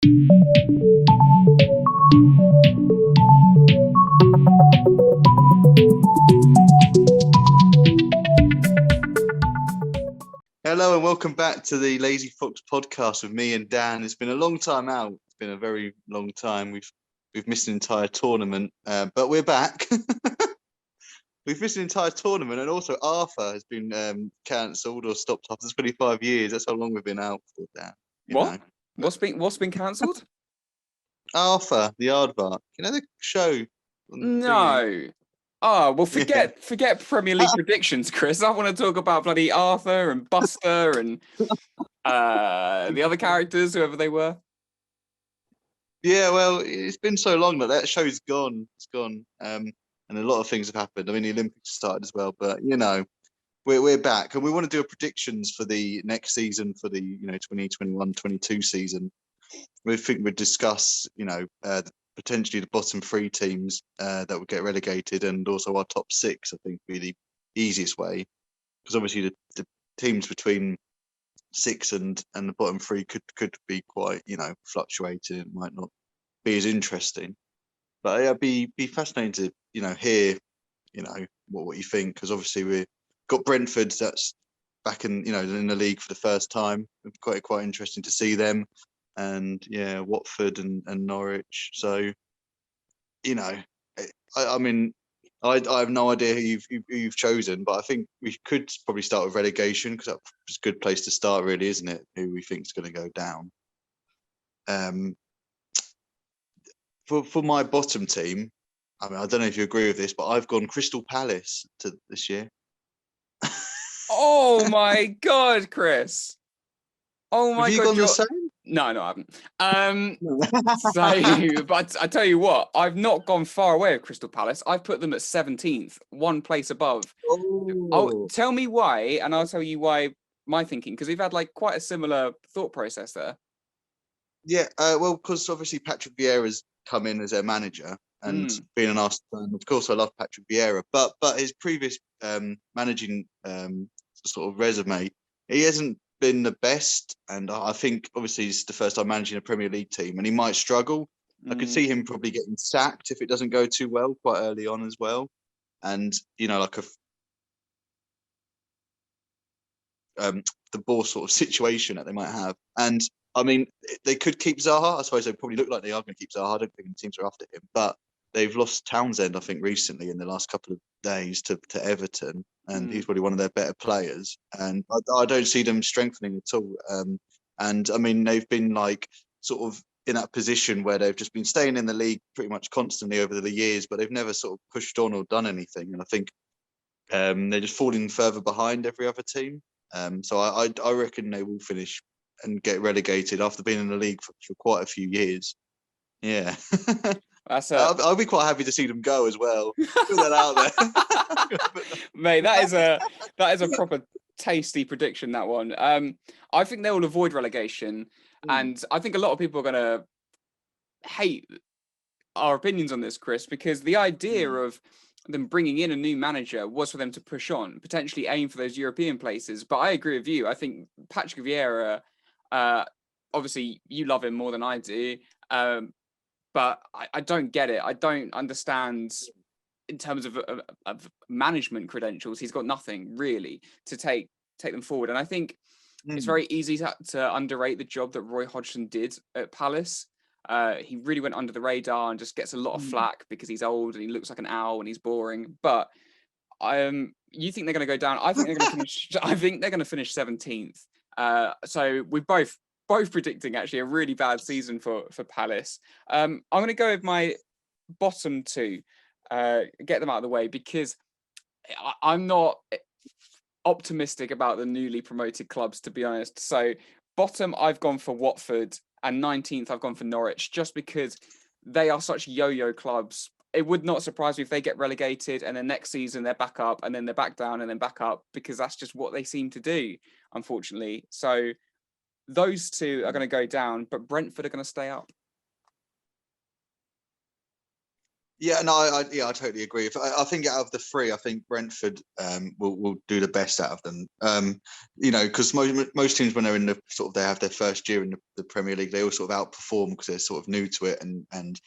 Hello and welcome back to the Lazy Fox podcast with me and Dan. It's been a long time out. It's been a very long time. We've missed an entire tournament, but we're back. We've missed an entire tournament, and also Arthur has been cancelled or stopped after 25 years. That's how long we've been out for, Dan. What? What's been cancelled? Arthur, the Aardvark. You know the show? No. Oh, well, forget Premier League predictions, Chris. I want to talk about bloody Arthur and Buster and the other characters, whoever they were. Yeah, well, it's been so long that show's gone. It's gone. And a lot of things have happened. I mean, the Olympics started as well, but we're back, and we want to do a predictions for the next season, for the 2021-22 season. We think we'd discuss potentially the bottom three teams that would get relegated, and also our top six. I think would be the easiest way, because obviously the teams between six and the bottom three could be quite fluctuating. It might not be as interesting, but it'd be fascinating to hear what you think, because obviously we've got Brentford that's back in the league for the first time. It's quite interesting to see them. And Watford and Norwich. So, I mean, I have no idea who you've chosen, but I think we could probably start with relegation, because that's a good place to start, really, isn't it? Who we think is going to go down. For my bottom team, I mean, I don't know if you agree with this, but I've gone Crystal Palace to this year. Oh my God, Chris! Oh my God! Have you gone the same? No, I haven't. But I tell you what, I've not gone far away with Crystal Palace. I've put them at 17th, one place above. Oh, tell me why, and I'll tell you why my thinking, because we've had quite a similar thought process there. Yeah, well, because obviously Patrick Vieira's come in as their manager, and being an Arsenal fan, of course, I love Patrick Vieira, but his previous managing sort of resume, he hasn't been the best, and I think obviously he's the first time managing a Premier League team, and he might struggle. I could see him probably getting sacked if it doesn't go too well quite early on as well, and the ball sort of situation that they might have. And I mean, they could keep Zaha. I suppose they probably look like they are going to keep Zaha. I don't think the teams are after him, but they've lost Townsend, I think, recently in the last couple of days to Everton, and he's probably one of their better players. And I don't see them strengthening at all. And I mean, they've been sort of in that position where they've just been staying in the league pretty much constantly over the years, but they've never sort of pushed on or done anything. And I think they're just falling further behind every other team. So I reckon they will finish and get relegated after being in the league for quite a few years. Yeah. I'll be quite happy to see them go as well. Put that out there. Mate, that is a proper tasty prediction, that one. I think they will avoid relegation, and I think a lot of people are going to hate our opinions on this, Chris, because the idea of them bringing in a new manager was for them to push on, potentially aim for those European places. But I agree with you. I think Patrick Vieira, obviously you love him more than I do, but I don't get it. I don't understand in terms of management credentials. He's got nothing really to take them forward. And I think it's very easy to underrate the job that Roy Hodgson did at Palace. He really went under the radar and just gets a lot of flack because he's old and he looks like an owl and he's boring. But you think they're going to go down? I think they're going to finish. I think they're going to finish 17th. So we're both predicting actually a really bad season for Palace. I'm going to go with my bottom two, get them out of the way, because I'm not optimistic about the newly promoted clubs, to be honest. So bottom, I've gone for Watford. And 19th, I've gone for Norwich, just because they are such yo-yo clubs. It would not surprise me if they get relegated and then next season they're back up and then they're back down and then back up, because that's just what they seem to do, unfortunately. So those two are going to go down, but Brentford are going to stay up. Yeah, no, I totally agree. I think out of the three, I think Brentford will do the best out of them. Because most teams when they're in the sort of they have their first year in the Premier League, they all sort of outperform because they're sort of new to it, and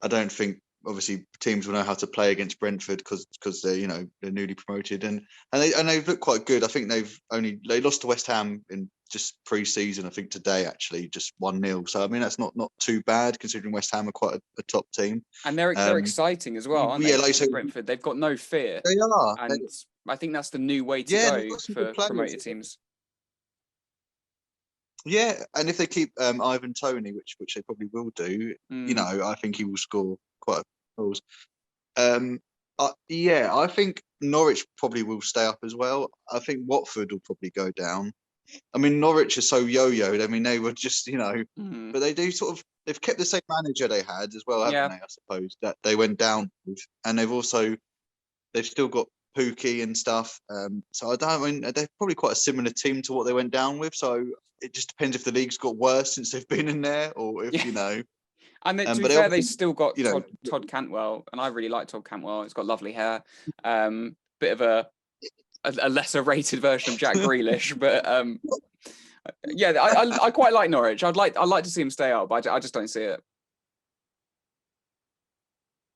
I don't think obviously teams will know how to play against Brentford because they're newly promoted and they've looked quite good. I think they lost to West Ham in just pre-season. I think today actually just 1-0. So I mean that's not too bad considering West Ham are quite a top team. And they're exciting as well, aren't Yeah, they? like so Brentford, they've got no fear, they are. and I think that's the new way to Yeah, they've go got some good for players. promoted teams. Yeah, and if they keep Ivan Toney, which they probably will do, I think he will score quite a few goals. I think Norwich probably will stay up as well. I think Watford will probably go down. I mean, Norwich are so yo-yoed. I mean, they were just, but they do they've kept the same manager they had as well, haven't Yeah. they? I suppose that they went down with, and they've still got Pookie and stuff. So I mean, they're probably quite a similar team to what they went down with. So it just depends if the league's got worse since they've been in there, or if And to be but fair, they still got you know, Todd Cantwell, and I really like Todd Cantwell. He's got lovely hair. Bit of a lesser rated version of Jack Grealish, but yeah, I quite like Norwich. I'd like to see him stay up, but I just don't see it.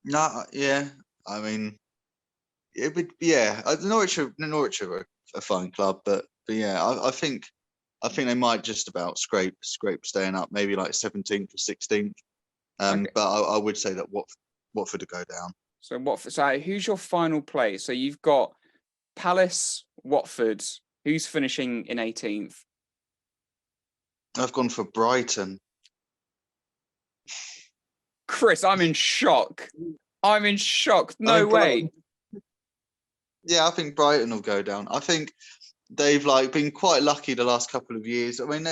no, yeah. I mean, it would, yeah. Norwich are a fine club, but yeah, I think they might just about scrape staying up, maybe like 17th or 16th. Okay. But I would say that Watford to go down. So who's your final place? So you've got Palace, Watford. Who's finishing in 18th? I've gone for Brighton. Chris, I'm in shock. No way. Yeah, I think Brighton will go down. I think they've been quite lucky the last couple of years. I mean,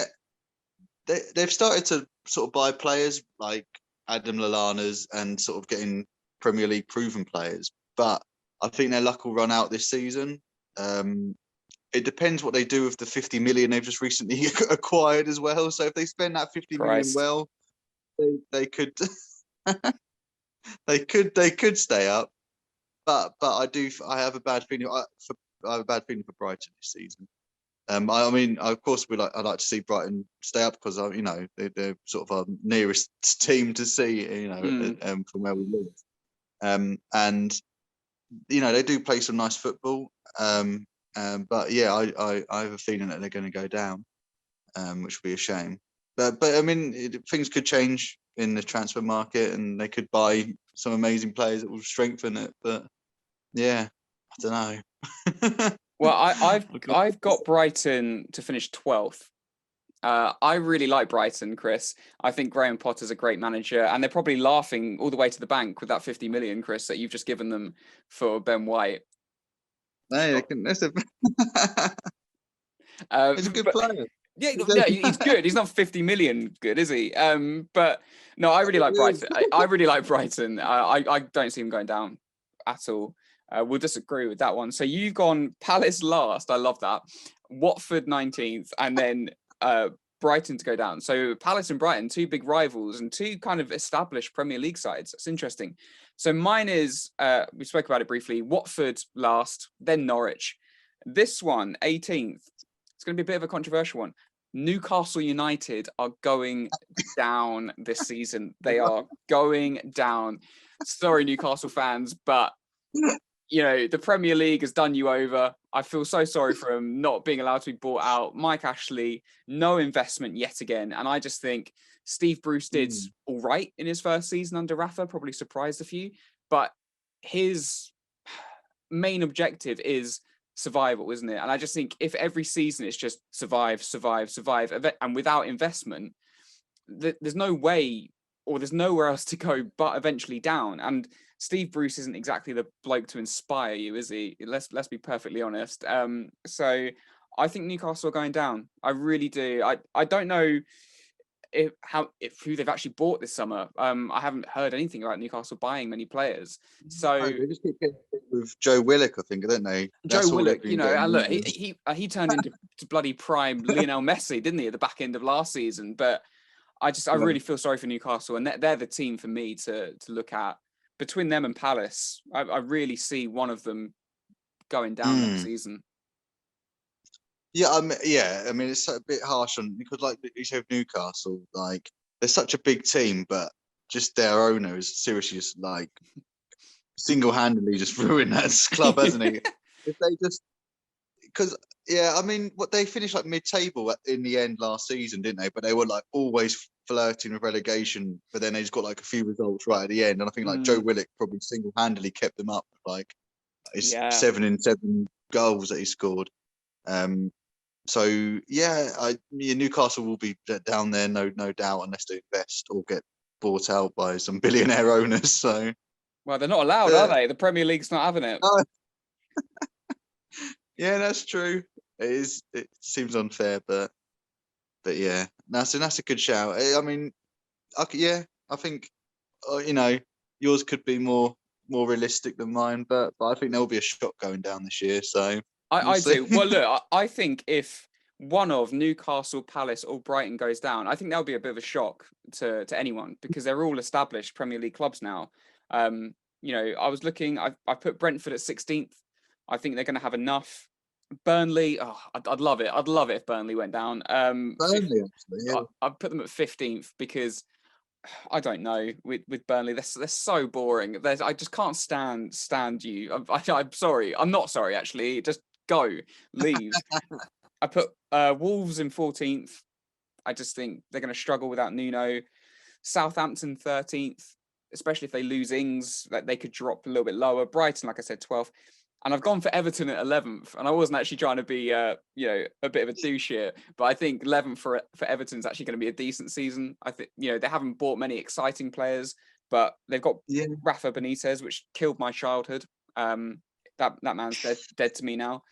they've started to sort of buy players like Adam Lallana's and sort of getting Premier League proven players, but I think their luck will run out this season. It depends what they do with the 50 million they've just recently acquired as well. So if they spend that 50 million well, they could they could stay up. But I have a bad feeling. I have a bad feeling for Brighton this season. I mean, of course, I'd like to see Brighton stay up because they're sort of our nearest team to see, from where we live. And they do play some nice football. But yeah, I have a feeling that they're going to go down, which would be a shame. But I mean, things could change in the transfer market, and they could buy some amazing players that will strengthen it. But yeah, I don't know. Well, I've got Brighton to finish 12th. I really like Brighton, Chris. I think Graham Potter's a great manager, and they're probably laughing all the way to the bank with that 50 million, Chris, that you've just given them for Ben White. No, it's a good player. Yeah, he's good. He's not 50 million good, is he? But no, I really like Brighton. I really like Brighton. I don't see him going down at all. We'll disagree with that one. So you've gone Palace last. I love that. Watford 19th, and then Brighton to go down. So Palace and Brighton, two big rivals and two kind of established Premier League sides. That's interesting. So mine is, we spoke about it briefly, Watford last, then Norwich. This one, 18th, it's going to be a bit of a controversial one. Newcastle United are going down this season. They are going down. Sorry, Newcastle fans, but the Premier League has done you over. I feel so sorry for him not being allowed to be bought out. Mike Ashley, no investment yet again. And I just think Steve Bruce did all right in his first season under Rafa, probably surprised a few. But his main objective is survival, isn't it? And I just think if every season it's just survive, and without investment, there's no way or there's nowhere else to go but eventually down. And Steve Bruce isn't exactly the bloke to inspire you, is he? Let's be perfectly honest. So I think Newcastle are going down. I really do. I don't know if who they've actually bought this summer. I haven't heard anything about Newcastle buying many players. So they just keep getting with Joe Willock, I think, don't they? Joe Willock, and look, he turned into bloody prime Lionel Messi, didn't he, at the back end of last season? But I really feel sorry for Newcastle, and they're the team for me to look at between them and Palace, I really see one of them going down next season. Yeah, I mean, it's a bit harsh on because, like you said, Newcastle, like they're such a big team, but just their owner is seriously just like single-handedly just ruined that club, hasn't he? If they just because I mean, what they finished like mid-table in the end last season, didn't they? But they were like always flirting with relegation, but then they just got like a few results right at the end, and I think like Joe Willock probably single-handedly kept them up, like his 7 in 7 goals that he scored. So Newcastle will be down there, no doubt, unless they invest or get bought out by some billionaire owners. So, well, they're not allowed, are they? The Premier League's not having it. Yeah, that's true. It is. It seems unfair, but yeah, that's a good shout. I mean, I think yours could be more realistic than mine, but I think there'll be a shock going down this year. So I do. Well, look, I think if one of Newcastle, Palace, or Brighton goes down, I think that'll be a bit of a shock to anyone because they're all established Premier League clubs now. I was looking. I put Brentford at 16th. I think they're going to have enough. Burnley, I'd love it. I'd love it if Burnley went down. Burnley, actually, yeah. I'd put them at 15th because I don't know with Burnley. They're so boring. I just can't stand you. I'm sorry. I'm not sorry actually. Just go, leave. I put Wolves in 14th. I just think they're going to struggle without Nuno. Southampton 13th, especially if they lose Ings, that they could drop a little bit lower. Brighton, like I said, 12th. And I've gone for Everton at 11th, and I wasn't actually trying to be, a bit of a douche here, but I think 11th for Everton's actually going to be a decent season. I think, they haven't bought many exciting players, but they've got Rafa Benitez, which killed my childhood. That man's dead to me now.